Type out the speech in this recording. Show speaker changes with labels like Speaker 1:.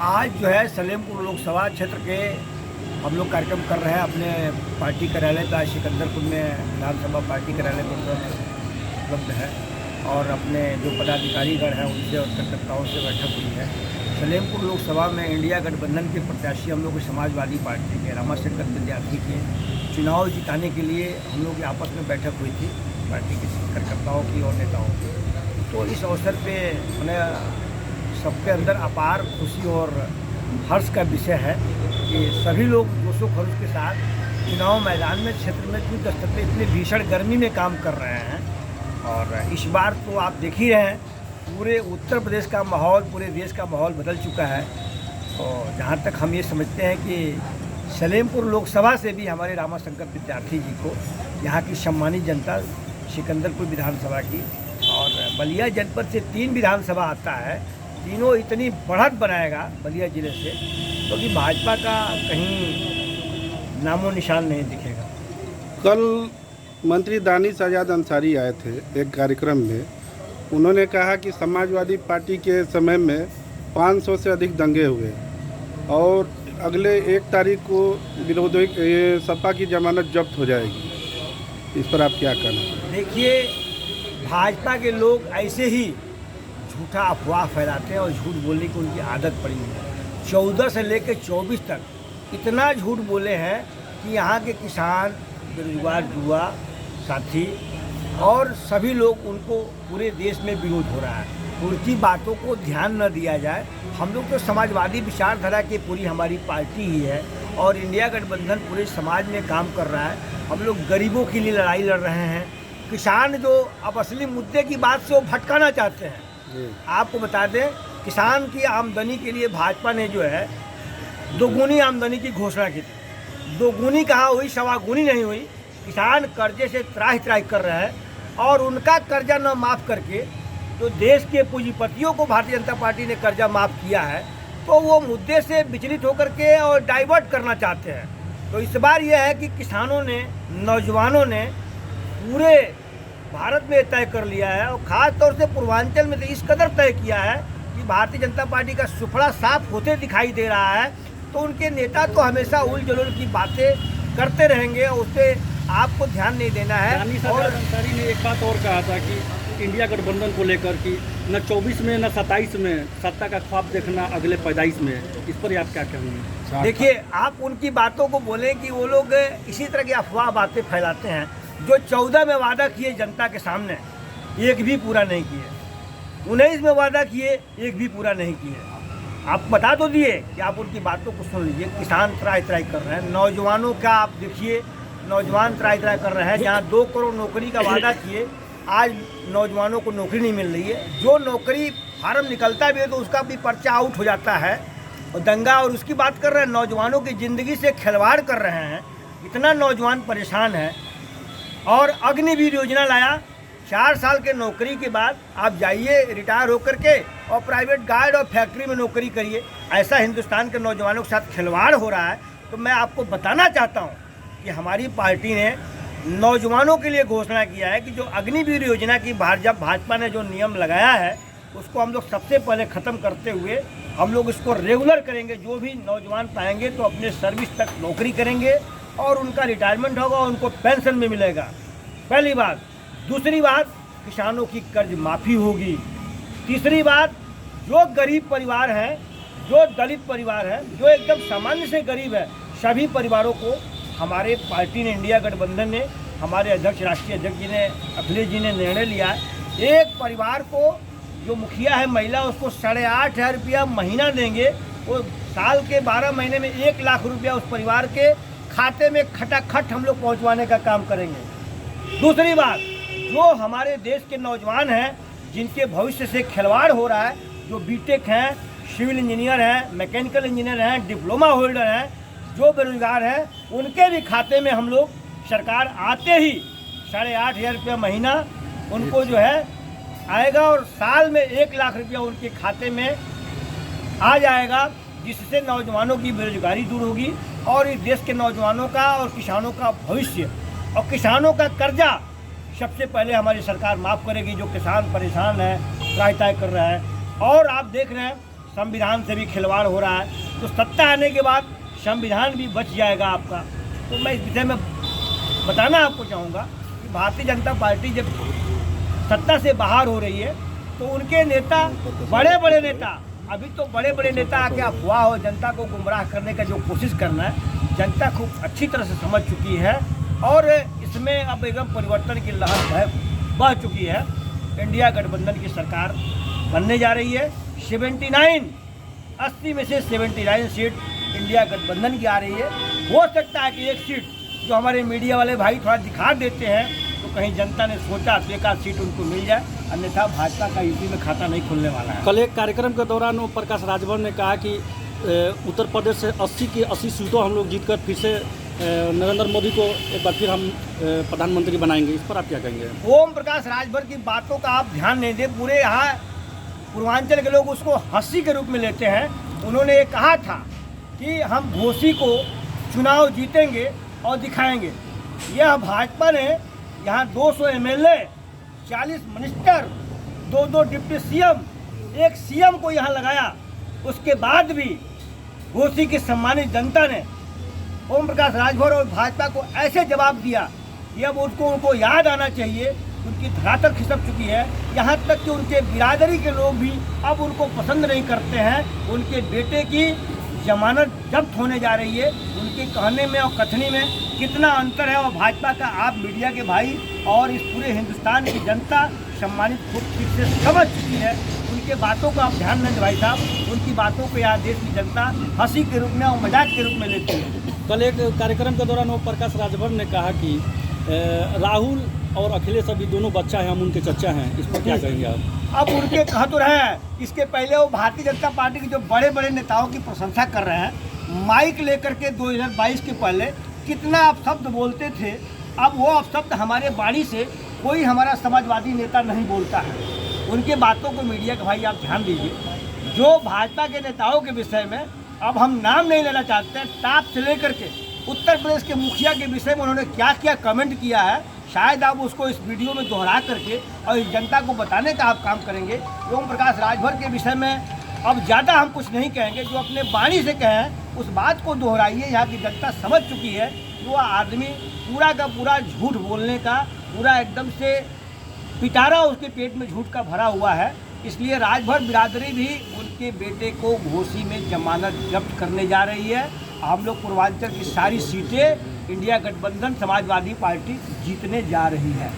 Speaker 1: आज जो है सलेमपुर लोकसभा क्षेत्र के हम लोग कार्यक्रम कर रहे हैं अपने पार्टी कार्यालय पर। सिकंदरपुर में विधानसभा पार्टी कार्यालय पर उपलब्ध है और अपने जो पदाधिकारीगण हैं उनसे और कार्यकर्ताओं से बैठक हुई है। सलेमपुर लोकसभा में इंडिया गठबंधन के प्रत्याशी हम लोग समाजवादी पार्टी के रामाशंकर विद्यार्थी के चुनाव जिताने के लिए हम लोग आपस में बैठक हुई थी, पार्टी के कार्यकर्ताओं की और नेताओं की। तो इस अवसर पे उन्हें सबके अंदर अपार खुशी और हर्ष का विषय है कि सभी लोग जोशो खरोश के साथ चुनाव मैदान में क्षेत्र में क्यों दस्तक पे इतनी भीषण गर्मी में काम कर रहे हैं। और इस बार तो आप देख ही रहे हैं पूरे उत्तर प्रदेश का माहौल, पूरे देश का माहौल बदल चुका है। तो जहाँ तक हम ये समझते हैं कि सलेमपुर लोकसभा से भी हमारे रामाशंकर विद्यार्थी जी को यहाँ की सम्मानित जनता सिकंदरपुर विधानसभा की और बलिया जनपद से 3 विधानसभा आता है, तीनों इतनी बढ़त बनाएगा बलिया जिले से, क्योंकि तो भाजपा का कहीं नामो निशान नहीं दिखेगा।
Speaker 2: कल मंत्री दानिश आज़ाद अंसारी आए थे एक कार्यक्रम में। उन्होंने कहा कि समाजवादी पार्टी के समय में 500 से अधिक दंगे हुए और अगले 1 तारीख को विरोधी सपा की जमानत जब्त हो जाएगी। इस पर आप क्या कहना?
Speaker 1: देखिए, भाजपा के लोग ऐसे ही झूठा अफवाह फैलाते हैं और झूठ बोलने की उनकी आदत पड़ी है। 14 से लेकर 24 तक इतना झूठ बोले हैं कि यहाँ के किसान, बेरोजगार युवा साथी और सभी लोग, उनको पूरे देश में विरोध हो रहा है। उनकी बातों को ध्यान न दिया जाए। हम लोग तो समाजवादी विचारधारा की पूरी हमारी पार्टी ही है और इंडिया गठबंधन पूरे समाज में काम कर रहा है। हम लोग गरीबों के लिए लड़ाई लड़ रहे हैं। किसान जो अब असली मुद्दे की बात से वो भटकाना चाहते हैं। आपको बता दें, किसान की आमदनी के लिए भाजपा ने जो है दोगुनी आमदनी की घोषणा की थी। दोगुनी कहाँ हुई, सवागुनी नहीं हुई। किसान कर्जे से त्राहि त्राहि कर रहे हैं और उनका कर्जा न माफ़ करके तो देश के पूंजीपतियों को भारतीय जनता पार्टी ने कर्जा माफ़ किया है, तो वो मुद्दे से विचलित होकर के और डाइवर्ट करना चाहते हैं। तो इस बार यह है कि किसानों ने, नौजवानों ने पूरे भारत में तय कर लिया है और ख़ास तौर से पूर्वांचल में तो इस कदर तय किया है कि भारतीय जनता पार्टी का सुफड़ा साफ होते दिखाई दे रहा है। तो उनके नेता तो हमेशा उल जलूल की बातें करते रहेंगे, उस पर आपको ध्यान नहीं देना है।
Speaker 3: और अंसारी ने एक बात और कहा था कि इंडिया गठबंधन को लेकर कि न 24 में न 27 में सत्ता का ख्वाब देखना अगले पैदाइश में। इस पर आप क्या कहेंगे?
Speaker 1: देखिए, आप उनकी बातों को बोलें कि वो लोग इसी तरह की अफवाह बातें फैलाते हैं। जो 14 में वादा किए जनता के सामने, एक भी पूरा नहीं किए। 19 में वादा किए, एक भी पूरा नहीं किए। आप बता तो दिए कि आप उनकी बातों को सुन लीजिए। किसान त्राहि त्राहि कर रहे हैं, नौजवानों का आप देखिए, नौजवान त्राहि त्राहि कर रहे हैं। जहाँ 2 करोड़ नौकरी का वादा किए, आज नौजवानों को नौकरी नहीं मिल रही है। जो नौकरी फार्म निकलता भी है तो उसका भी पर्चा आउट हो जाता है और दंगा और उसकी बात कर रहे हैं। नौजवानों की ज़िंदगी से खिलवाड़ कर रहे हैं, इतना नौजवान परेशान है। और अग्निवीर योजना लाया, 4 साल के नौकरी के बाद आप जाइए रिटायर होकर के और प्राइवेट गार्ड और फैक्ट्री में नौकरी करिए। ऐसा हिंदुस्तान के नौजवानों के साथ खिलवाड़ हो रहा है। तो मैं आपको बताना चाहता हूँ कि हमारी पार्टी ने नौजवानों के लिए घोषणा किया है कि जो अग्निवीर योजना की जब भाजपा ने जो नियम लगाया है उसको हम लोग सबसे पहले ख़त्म करते हुए हम लोग इसको रेगुलर करेंगे। जो भी नौजवान पाएंगे तो अपने सर्विस तक नौकरी करेंगे और उनका रिटायरमेंट होगा, उनको पेंशन में मिलेगा। पहली बात। दूसरी बात, किसानों की कर्ज माफ़ी होगी। तीसरी बात, जो गरीब परिवार हैं, जो दलित परिवार है, जो एकदम सामान्य से गरीब है, सभी परिवारों को हमारे पार्टी ने, इंडिया गठबंधन ने, हमारे अध्यक्ष, राष्ट्रीय अध्यक्ष जी ने, अखिलेश जी ने निर्णय लिया है। एक परिवार को जो मुखिया है महिला, उसको 8,500 रुपया महीना देंगे। वो साल के 12 महीने में 1 लाख रुपया उस परिवार के खाते में खटाखट हम लोग पहुंचवाने का काम करेंगे। दूसरी बात, जो हमारे देश के नौजवान हैं जिनके भविष्य से खिलवाड़ हो रहा है, जो बीटेक हैं, सिविल इंजीनियर हैं, मैकेनिकल इंजीनियर हैं, डिप्लोमा होल्डर हैं, जो बेरोजगार हैं, उनके भी खाते में हम लोग सरकार आते ही 8,500 रुपया महीना उनको जो है आएगा और साल में 1 लाख रुपया उनके खाते में आ जाएगा, जिससे नौजवानों की बेरोजगारी दूर होगी और इस देश के नौजवानों का और किसानों का भविष्य और किसानों का कर्जा सबसे पहले हमारी सरकार माफ़ करेगी। जो किसान परेशान है, त्राहि त्राहि कर रहा है। और आप देख रहे हैं संविधान से भी खिलवाड़ हो रहा है। तो सत्ता आने के बाद संविधान भी बच जाएगा आपका। तो मैं इस विषय में बताना आपको चाहूँगा कि भारतीय जनता पार्टी जब सत्ता से बाहर हो रही है तो उनके नेता, बड़े बड़े नेता, अभी तो बड़े बड़े नेता आके अफवाह हो जनता को गुमराह करने का जो कोशिश करना है, जनता खूब अच्छी तरह से समझ चुकी है और इसमें अब एकदम परिवर्तन की लहर बह चुकी है। इंडिया गठबंधन की सरकार बनने जा रही है। 80 में से 79 सीट इंडिया गठबंधन की आ रही है। हो सकता है कि एक सीट जो हमारे मीडिया वाले भाई थोड़ा दिखा देते हैं तो कहीं जनता ने सोचा तो एक आध सीट उनको मिल जाए, अन्यथा भाजपा का यूपी में खाता नहीं खुलने वाला है।
Speaker 3: कल एक कार्यक्रम के दौरान ओम प्रकाश राजभर ने कहा कि उत्तर प्रदेश से 80 की 80 सीटों हम लोग जीतकर फिर से नरेंद्र मोदी को एक बार फिर हम प्रधानमंत्री बनाएंगे। इस पर आप क्या कहेंगे?
Speaker 1: ओम प्रकाश राजभर की बातों का आप ध्यान नहीं दें। पूरे यहाँ पूर्वांचल के लोग उसको हंसी के रूप में लेते हैं। उन्होंने ये कहा था कि हम घोसी को चुनाव जीतेंगे और दिखाएंगे। यह भाजपा ने यहाँ 200 एमएलए, 40 मिनिस्टर, 2 डिप्टी सीएम, एक सीएम को यहाँ लगाया। उसके बाद भी घोसी की सम्मानित जनता ने ओम प्रकाश राजभर और भाजपा को ऐसे जवाब दिया कि अब उनको याद आना चाहिए। उनकी धरातल खिसक चुकी है। यहाँ तक कि उनके बिरादरी के लोग भी अब उनको पसंद नहीं करते हैं। उनके बेटे की जमानत जब्त होने जा रही है। उनके कहने में और कथनी में कितना अंतर है और भाजपा का आप मीडिया के भाई और इस पूरे हिंदुस्तान की जनता सम्मानित खूब ठीक से समझ चुकी है। उनके बातों को आप ध्यान न दें भाई साहब। उनकी बातों को यहाँ देश की जनता हंसी के रूप में और मजाक के रूप में लेती है।
Speaker 3: कल एक कार्यक्रम के दौरान ओम प्रकाश राजभर ने कहा कि राहुल और अखिलेश अभी दोनों बच्चा हैं, हम उनके चच्चा हैं। इस पर क्या कहेंगे आप?
Speaker 1: अब उनके कहा तो रहे हैं। इसके पहले वो भारतीय जनता पार्टी के जो बड़े बड़े नेताओं की प्रशंसा कर रहे हैं। माइक लेकर के 2022 के पहले कितना अपशब्द बोलते थे। अब वो अपशब्द हमारे वाणी से कोई हमारा समाजवादी नेता नहीं बोलता है। उनके बातों को मीडिया के भाई आप ध्यान दीजिए। जो भाजपा के नेताओं के विषय में अब हम नाम नहीं लेना चाहते हैं, टॉप से लेकर के उत्तर प्रदेश के मुखिया के विषय में उन्होंने क्या क्या कमेंट किया है, शायद आप उसको इस वीडियो में दोहरा करके और इस जनता को बताने का आप काम करेंगे। ओम प्रकाश राजभर के विषय में अब ज़्यादा हम कुछ नहीं कहेंगे। जो अपने वाणी से कहें उस बात को दोहराइए। यहाँ की जनता समझ चुकी है कि वो आदमी पूरा का पूरा झूठ बोलने का पूरा एकदम से पिटारा उसके पेट में झूठ का भरा हुआ है। इसलिए राजभर बिरादरी भी उनके बेटे को घोसी में जमानत जब्त करने जा रही है। हम लोग पूर्वांचल की सारी सीटें इंडिया गठबंधन समाजवादी पार्टी जीतने जा रही है।